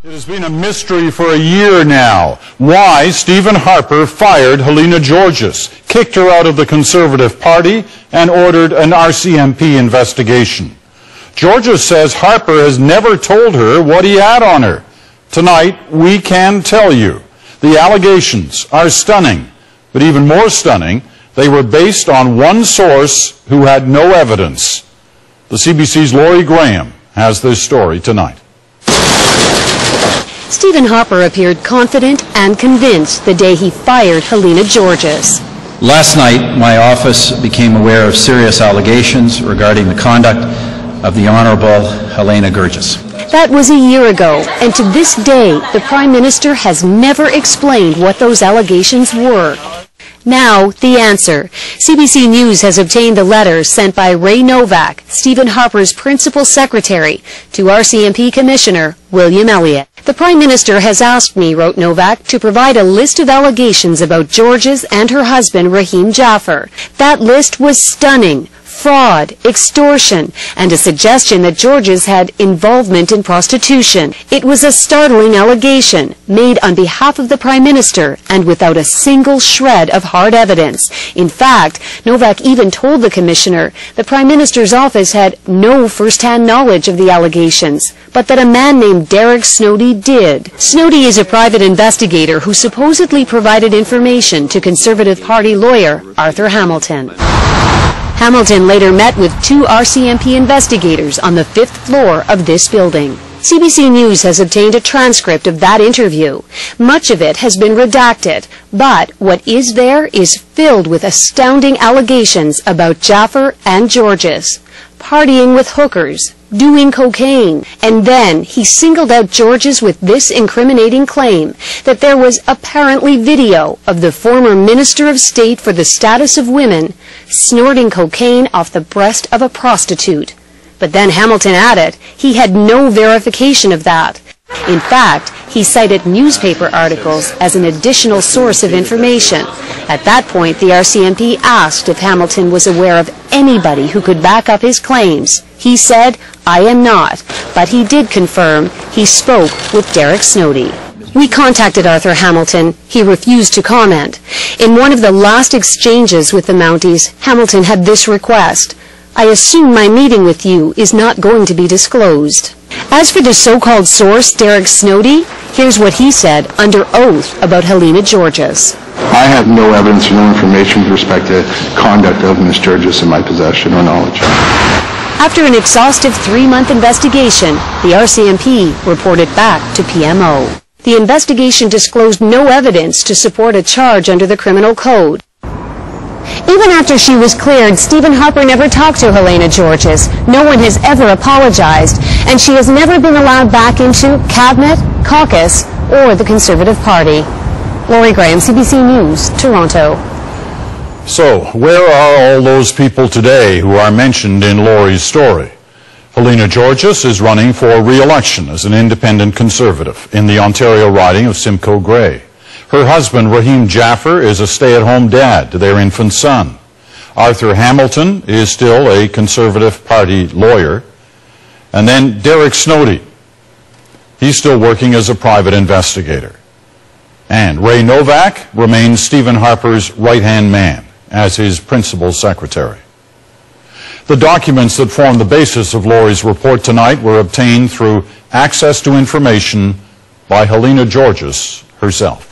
It has been a mystery for a year now why Stephen Harper fired Helena Guergis, kicked her out of the Conservative Party, and ordered an RCMP investigation. Guergis says Harper has never told her what he had on her. Tonight, we can tell you. The allegations are stunning, but even more stunning, they were based on one source who had no evidence. The CBC's Laurie Graham has this story tonight. Stephen Harper appeared confident and convinced the day he fired Helena Guergis. Last night, my office became aware of serious allegations regarding the conduct of the Honourable Helena Guergis. That was a year ago, and to this day, the Prime Minister has never explained what those allegations were. Now, the answer. CBC News has obtained the letter sent by Ray Novak, Stephen Harper's principal secretary, to RCMP Commissioner William Elliott. The Prime Minister has asked me, wrote Novak, to provide a list of allegations about Guergis and her husband, Rahim Jaffer. That list was stunning. Fraud, extortion, and a suggestion that Guergis had involvement in prostitution. It was a startling allegation made on behalf of the Prime Minister and without a single shred of hard evidence. In fact, Novak even told the Commissioner the Prime Minister's office had no first-hand knowledge of the allegations, but that a man named Derek Snowdy did. Snowdy is a private investigator who supposedly provided information to Conservative Party lawyer Arthur Hamilton. Hamilton later met with two RCMP investigators on the 5th floor of this building. CBC News has obtained a transcript of that interview. Much of it has been redacted, but what is there is filled with astounding allegations about Jaffer and Guergis. Partying with hookers, doing cocaine, and then he singled out Guergis with this incriminating claim that there was apparently video of the former Minister of State for the Status of Women snorting cocaine off the breast of a prostitute. But then Hamilton added he had no verification of that. In fact, he cited newspaper articles as an additional source of information. At that point, the RCMP asked if Hamilton was aware of anybody who could back up his claims. He said, "I am not," but he did confirm he spoke with Derek Snowdy. We contacted Arthur Hamilton. He refused to comment. In one of the last exchanges with the Mounties, Hamilton had this request: "I assume my meeting with you is not going to be disclosed." As for the so-called source, Derek Snowdy, here's what he said under oath about Helena Guergis. I have no evidence or no information with respect to conduct of Ms. Guergis in my possession or knowledge. After an exhaustive 3-month investigation, the RCMP reported back to PMO. The investigation disclosed no evidence to support a charge under the criminal code. Even after she was cleared, Stephen Harper never talked to Helena Guergis. No one has ever apologized, and she has never been allowed back into Cabinet, caucus, or the Conservative Party. Laurie Graham, CBC News, Toronto. So, where are all those people today who are mentioned in Laurie's story? Helena Guergis is running for re-election as an independent Conservative in the Ontario riding of Simcoe Grey. Her husband, Rahim Jaffer, is a stay-at-home dad to their infant son. Arthur Hamilton is still a Conservative Party lawyer. And then Derek Snowdy. He's still working as a private investigator. And Ray Novak remains Stephen Harper's right-hand man as his principal secretary. The documents that form the basis of Laurie's report tonight were obtained through access to information by Helena Guergis herself.